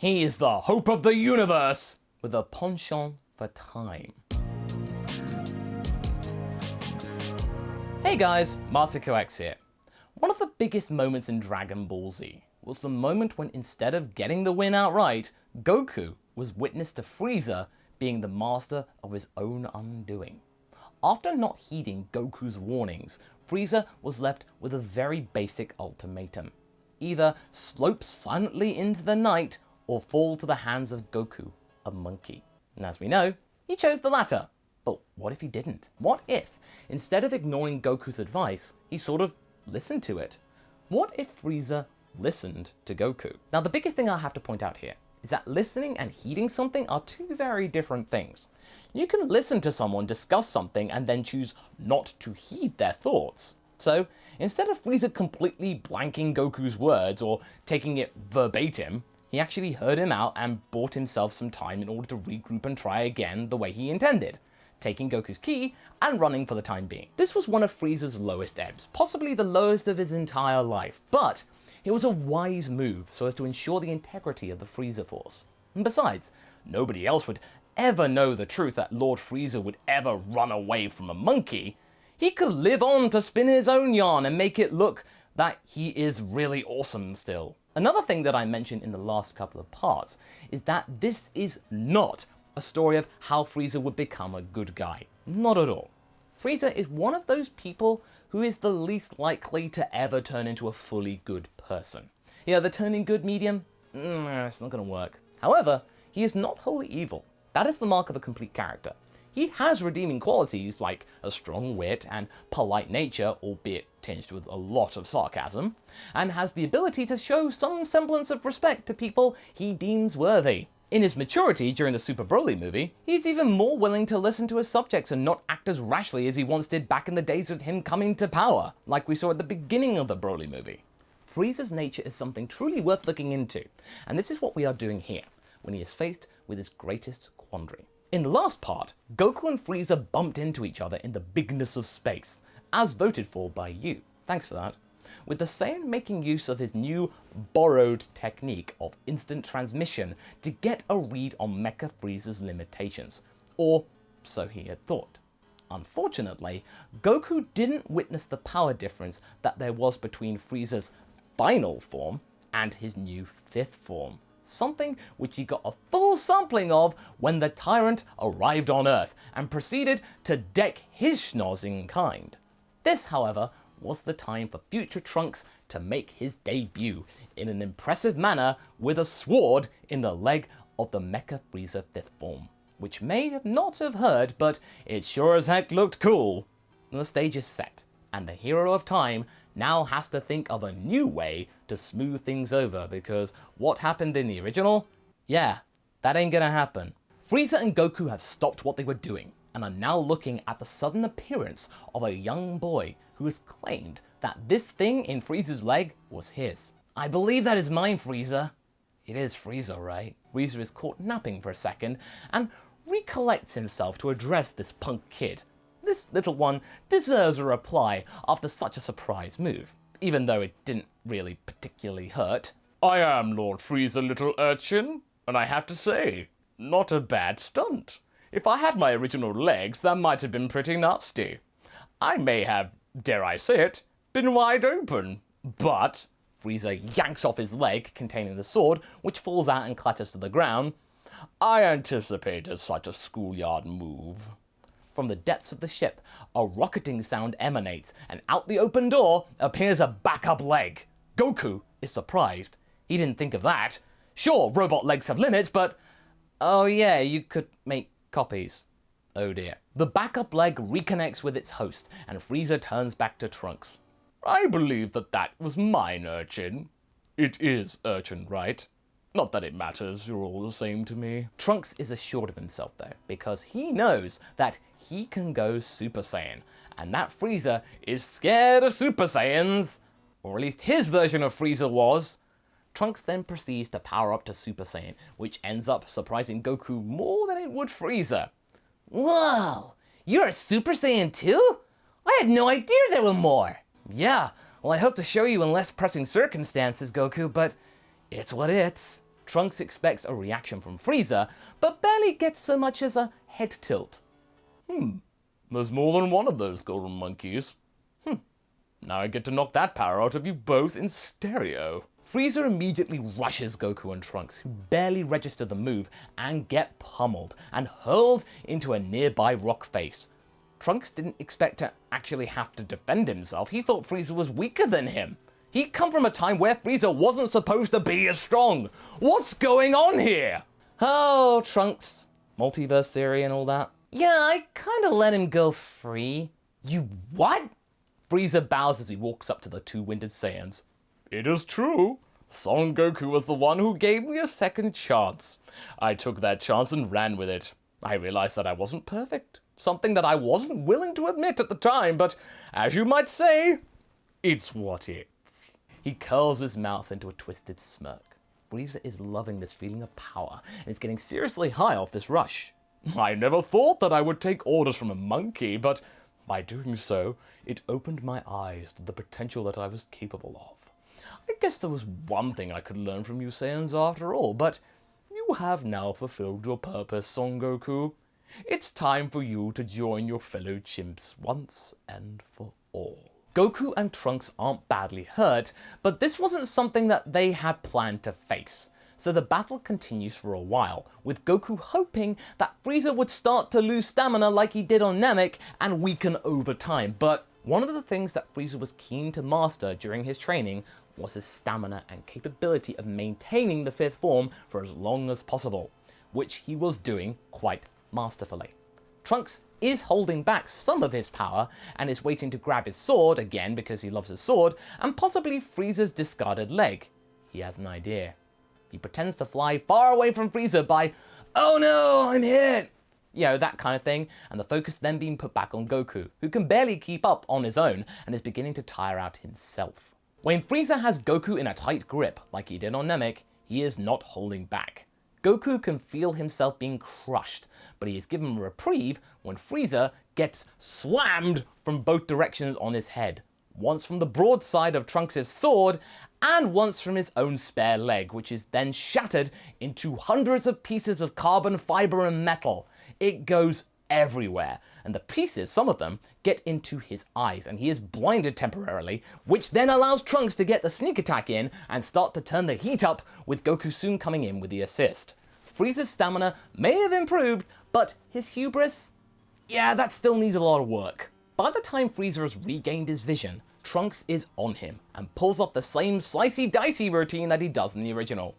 He is the hope of the universe with a penchant for time. Hey guys, MasakoX here. One of the biggest moments in Dragon Ball Z was the moment when instead of getting the win outright, Goku was witness to Frieza being the master of his own undoing. After not heeding Goku's warnings, Frieza was left with a very basic ultimatum. Either slope silently into the night or fall to the hands of Goku, a monkey. And as we know, he chose the latter. But what if he didn't? What if, instead of ignoring Goku's advice, he sort of listened to it? What if Frieza listened to Goku? Now, the biggest thing I have to point out here is that listening and heeding something are two very different things. You can listen to someone discuss something and then choose not to heed their thoughts. So, instead of Frieza completely blanking Goku's words or taking it verbatim, he actually heard him out and bought himself some time in order to regroup and try again the way he intended, taking Goku's ki and running for the time being. This was one of Frieza's lowest ebbs, possibly the lowest of his entire life, but it was a wise move so as to ensure the integrity of the Frieza Force. And besides, nobody else would ever know the truth that Lord Frieza would ever run away from a monkey. He could live on to spin his own yarn and make it look that he is really awesome still. Another thing that I mentioned in the last couple of parts is that this is not a story of how Frieza would become a good guy. Not at all. Frieza is one of those people who is the least likely to ever turn into a fully good person. Yeah, the turning good medium? It's not gonna work. However, he is not wholly evil. That is the mark of a complete character. He has redeeming qualities like a strong wit and polite nature, albeit tinged with a lot of sarcasm, and has the ability to show some semblance of respect to people he deems worthy. In his maturity during the Super Broly movie, he's even more willing to listen to his subjects and not act as rashly as he once did back in the days of him coming to power, like we saw at the beginning of the Broly movie. Frieza's nature is something truly worth looking into, and this is what we are doing here, when he is faced with his greatest quandary. In the last part, Goku and Frieza bumped into each other in the bigness of space, as voted for by you. Thanks for that. With the Saiyan making use of his new borrowed technique of instant transmission to get a read on Mecha Frieza's limitations, or so he had thought. Unfortunately, Goku didn't witness the power difference that there was between Frieza's final form and his new fifth form. Something which he got a full sampling of when the tyrant arrived on Earth and proceeded to deck his schnozzing kind. This, however, was the time for future Trunks to make his debut in an impressive manner with a sword in the leg of the Mecha Frieza fifth form, which may not have heard, but it sure as heck looked cool. The stage is set, and the hero of time now has to think of a new way to smooth things over, because what happened in the original? Yeah, that ain't gonna happen. Frieza and Goku have stopped what they were doing, and are now looking at the sudden appearance of a young boy who has claimed that this thing in Frieza's leg was his. I believe that is mine, Frieza. It is Frieza, right? Frieza is caught napping for a second, and recollects himself to address this punk kid. This little one deserves a reply after such a surprise move, even though it didn't really particularly hurt. I am Lord Frieza, little urchin, and I have to say, not a bad stunt. If I had my original legs, that might have been pretty nasty. I may have, dare I say it, been wide open, but... Frieza yanks off his leg containing the sword, which falls out and clatters to the ground. I anticipated such a schoolyard move. From the depths of the ship, a rocketing sound emanates, and out the open door appears a backup leg. Goku is surprised. He didn't think of that. Sure, robot legs have limits, but... oh yeah, you could make copies. Oh dear. The backup leg reconnects with its host, and Frieza turns back to Trunks. I believe that was mine, urchin. It is urchin, right? Not that it matters, you're all the same to me. Trunks is assured of himself though, because he knows that he can go Super Saiyan, and that Frieza is scared of Super Saiyans, or at least his version of Frieza was. Trunks then proceeds to power up to Super Saiyan, which ends up surprising Goku more than it would Frieza. Whoa, you're a Super Saiyan too? I had no idea there were more. Yeah, well I hope to show you in less pressing circumstances, Goku, but it's what it's. Trunks expects a reaction from Frieza, but barely gets so much as a head tilt. There's more than one of those golden monkeys. Now I get to knock that power out of you both in stereo. Frieza immediately rushes Goku and Trunks, who barely register the move and get pummeled and hurled into a nearby rock face. Trunks didn't expect to actually have to defend himself. He thought Frieza was weaker than him. He'd come from a time where Frieza wasn't supposed to be as strong. What's going on here? Oh, Trunks. Multiverse theory and all that. Yeah, I kinda let him go free. You what? Frieza bows as he walks up to the two winded Saiyans. It is true. Son Goku was the one who gave me a second chance. I took that chance and ran with it. I realized that I wasn't perfect. Something that I wasn't willing to admit at the time, but as you might say, it's what is. He curls his mouth into a twisted smirk. Frieza is loving this feeling of power and is getting seriously high off this rush. I never thought that I would take orders from a monkey, but by doing so, it opened my eyes to the potential that I was capable of. I guess there was one thing I could learn from you Saiyans after all, but you have now fulfilled your purpose, Son Goku. It's time for you to join your fellow chimps once and for all. Goku and Trunks aren't badly hurt, but this wasn't something that they had planned to face. So the battle continues for a while, with Goku hoping that Frieza would start to lose stamina like he did on Namek and weaken over time. But one of the things that Frieza was keen to master during his training was his stamina and capability of maintaining the fifth form for as long as possible, which he was doing quite masterfully. Trunks is holding back some of his power and is waiting to grab his sword, again because he loves his sword, and possibly Frieza's discarded leg. He has an idea. He pretends to fly far away from Frieza by, "Oh no, I'm hit!" You know, that kind of thing, and the focus then being put back on Goku, who can barely keep up on his own and is beginning to tire out himself. When Frieza has Goku in a tight grip, like he did on Namek, he is not holding back. Goku can feel himself being crushed, but he is given a reprieve when Frieza gets slammed from both directions on his head. Once from the broadside of Trunks' sword, and once from his own spare leg, which is then shattered into hundreds of pieces of carbon fiber and metal. It goes everywhere, and the pieces, some of them, get into his eyes, and he is blinded temporarily, which then allows Trunks to get the sneak attack in and start to turn the heat up, with Goku soon coming in with the assist. Frieza's stamina may have improved, but his hubris? Yeah, that still needs a lot of work. By the time Frieza has regained his vision, Trunks is on him and pulls off the same slicey-dicey routine that he does in the original,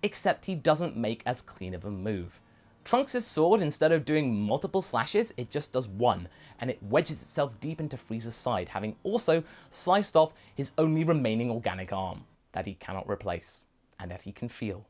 except he doesn't make as clean of a move. Trunks' sword, instead of doing multiple slashes, it just does one, and it wedges itself deep into Frieza's side, having also sliced off his only remaining organic arm, that he cannot replace, and that he can feel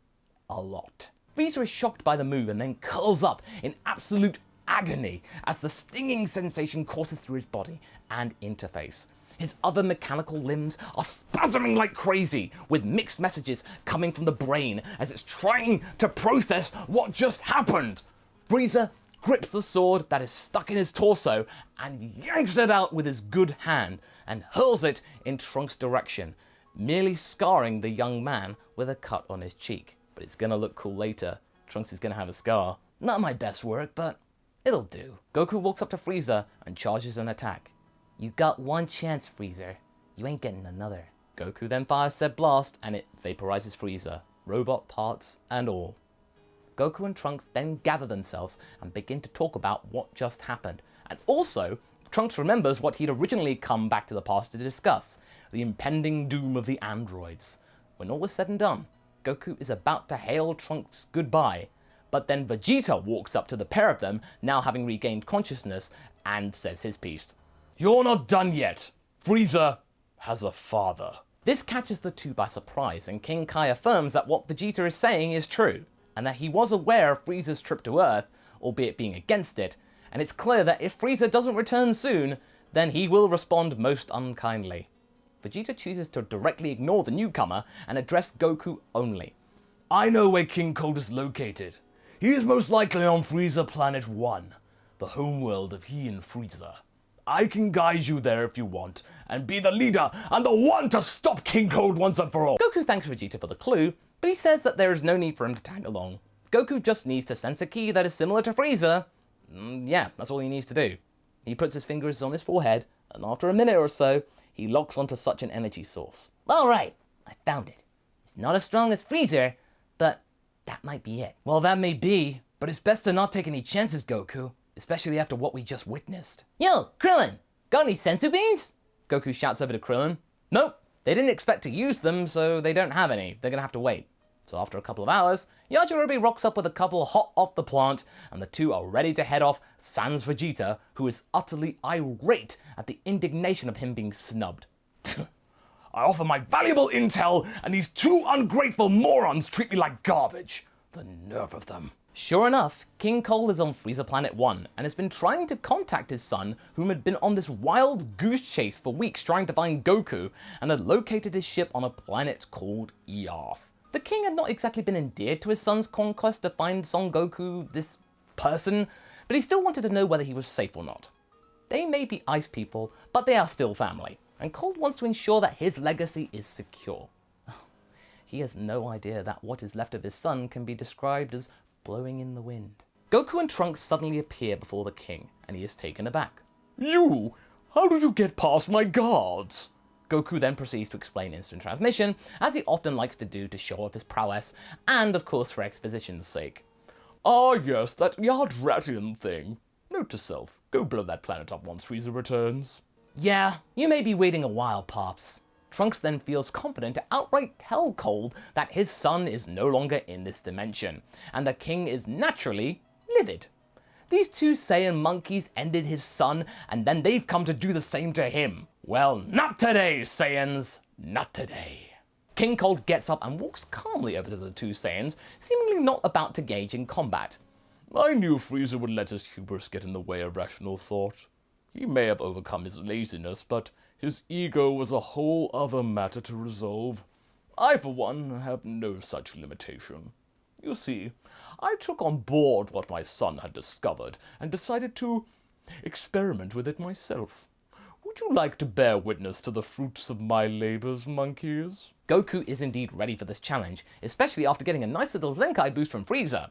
a lot. Frieza is shocked by the move and then curls up in absolute agony as the stinging sensation courses through his body and interface. His other mechanical limbs are spasming like crazy, with mixed messages coming from the brain as it's trying to process what just happened. Frieza grips the sword that is stuck in his torso and yanks it out with his good hand and hurls it in Trunks' direction, merely scarring the young man with a cut on his cheek. But it's gonna look cool later. Trunks is gonna have a scar. Not my best work, but it'll do. Goku walks up to Frieza and charges an attack. You got one chance, Frieza. You ain't getting another. Goku then fires said blast and it vaporizes Frieza, robot parts and all. Goku and Trunks then gather themselves and begin to talk about what just happened. And also, Trunks remembers what he'd originally come back to the past to discuss, the impending doom of the androids. When all is said and done, Goku is about to hail Trunks goodbye, but then Vegeta walks up to the pair of them, now having regained consciousness, and says his piece. You're not done yet. Frieza has a father. This catches the two by surprise, and King Kai affirms that what Vegeta is saying is true, and that he was aware of Frieza's trip to Earth, albeit being against it, and it's clear that if Frieza doesn't return soon, then he will respond most unkindly. Vegeta chooses to directly ignore the newcomer and address Goku only. I know where King Cold is located. He is most likely on Frieza Planet 1, the homeworld of he and Frieza. I can guide you there if you want, and be the leader and the one to stop King Cold once and for all. Goku thanks Vegeta for the clue, But he says that there is no need for him to tag along. Goku just needs to sense a ki that is similar to Frieza. Yeah, that's all he needs to do. He puts his fingers on his forehead, and after a minute or so, he locks onto such an energy source. Alright, I found it. It's not as strong as Frieza, but that might be it. Well, that may be, but it's best to not take any chances, Goku. Especially after what we just witnessed. Yo, Krillin, got any sensu beans? Goku shouts over to Krillin. Nope, they didn't expect to use them, so they don't have any. They're gonna have to wait. So after a couple of hours, Yajirobe rocks up with a couple hot off the plant, and the two are ready to head off sans Vegeta, who is utterly irate at the indignation of him being snubbed. I offer my valuable intel, and these two ungrateful morons treat me like garbage. The nerve of them. Sure enough, King Cold is on Frieza Planet 1 and has been trying to contact his son, whom had been on this wild goose chase for weeks trying to find Goku, and had located his ship on a planet called Earth. The king had not exactly been endeared to his son's conquest to find Son Goku, this person, but he still wanted to know whether he was safe or not. They may be ice people, but they are still family, and Cold wants to ensure that his legacy is secure. He has no idea that what is left of his son can be described as blowing in the wind. Goku and Trunks suddenly appear before the king, and he is taken aback. You? How did you get past my guards? Goku then proceeds to explain instant transmission, as he often likes to do to show off his prowess, and of course for exposition's sake. Ah yes, that Yardratian thing. Note to self, go blow that planet up once Frieza returns. Yeah, you may be waiting a while, Pops. Trunks then feels confident to outright tell Cold that his son is no longer in this dimension, and the king is naturally livid. These two Saiyan monkeys ended his son, and then they've come to do the same to him. Well, not today, Saiyans. Not today. King Cold gets up and walks calmly over to the two Saiyans, seemingly not about to engage in combat. I knew Frieza would let his hubris get in the way of rational thought. He may have overcome his laziness, but his ego was a whole other matter to resolve. I, for one, have no such limitation. You see, I took on board what my son had discovered and decided to experiment with it myself. Would you like to bear witness to the fruits of my labors, monkeys? Goku is indeed ready for this challenge, especially after getting a nice little Zenkai boost from Frieza.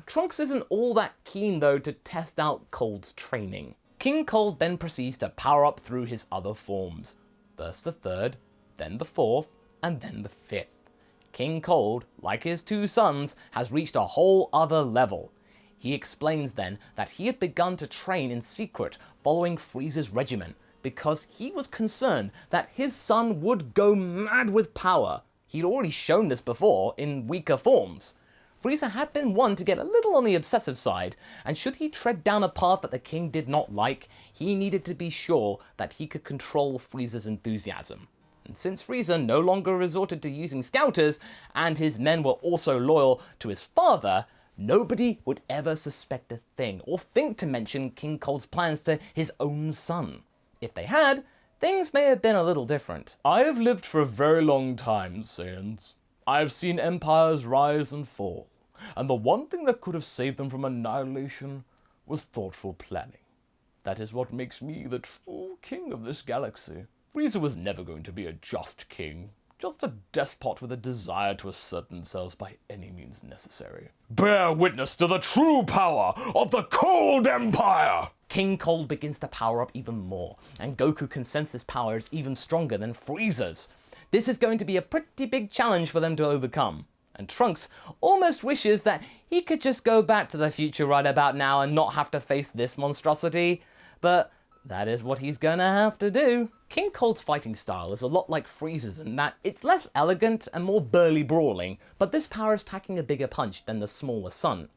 Trunks isn't all that keen though to test out Cold's training. King Cold then proceeds to power up through his other forms. First the third, then the fourth, and then the fifth. King Cold, like his two sons, has reached a whole other level. He explains then that he had begun to train in secret following Frieza's regimen, because he was concerned that his son would go mad with power. He'd already shown this before in weaker forms. Frieza had been one to get a little on the obsessive side, and should he tread down a path that the king did not like, he needed to be sure that he could control Frieza's enthusiasm. And since Frieza no longer resorted to using scouters, and his men were also loyal to his father, nobody would ever suspect a thing, or think to mention King Cold's plans to his own son. If they had, things may have been a little different. I have lived for a very long time, Saiyans. I have seen empires rise and fall, and the one thing that could have saved them from annihilation was thoughtful planning. That is what makes me the true king of this galaxy. Frieza was never going to be a just king, just a despot with a desire to assert themselves by any means necessary. Bear witness to the true power of the Cold Empire! King Cold begins to power up even more, and Goku can sense his power is even stronger than Frieza's. This is going to be a pretty big challenge for them to overcome. And Trunks almost wishes that he could just go back to the future right about now and not have to face this monstrosity, but that is what he's gonna have to do. King Cold's fighting style is a lot like Frieza's in that it's less elegant and more burly brawling, but this power is packing a bigger punch than the smaller son.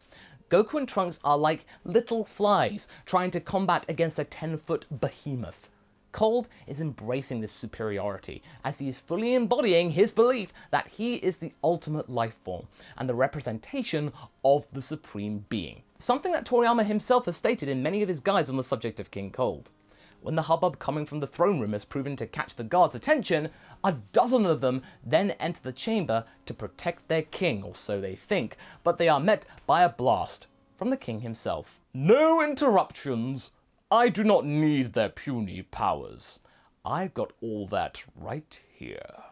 Goku and Trunks are like little flies trying to combat against a 10-foot behemoth. Cold is embracing this superiority as he is fully embodying his belief that he is the ultimate life form and the representation of the supreme being. Something that Toriyama himself has stated in many of his guides on the subject of King Cold. When the hubbub coming from the throne room has proven to catch the guards' attention, a dozen of them then enter the chamber to protect their king, or so they think, but they are met by a blast from the king himself. No interruptions. I do not need their puny powers. I've got all that right here.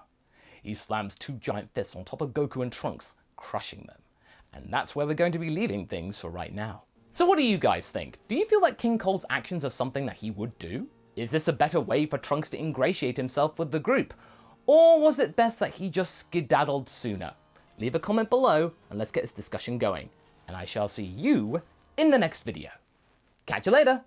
he slams two giant fists on top of Goku and Trunks, crushing them. And that's where we're going to be leaving things for right now. So what do you guys think? Do you feel like King Cold's actions are something that he would do? Is this a better way for Trunks to ingratiate himself with the group? Or was it best that he just skedaddled sooner? Leave a comment below and let's get this discussion going. And I shall see you in the next video. Catch you later!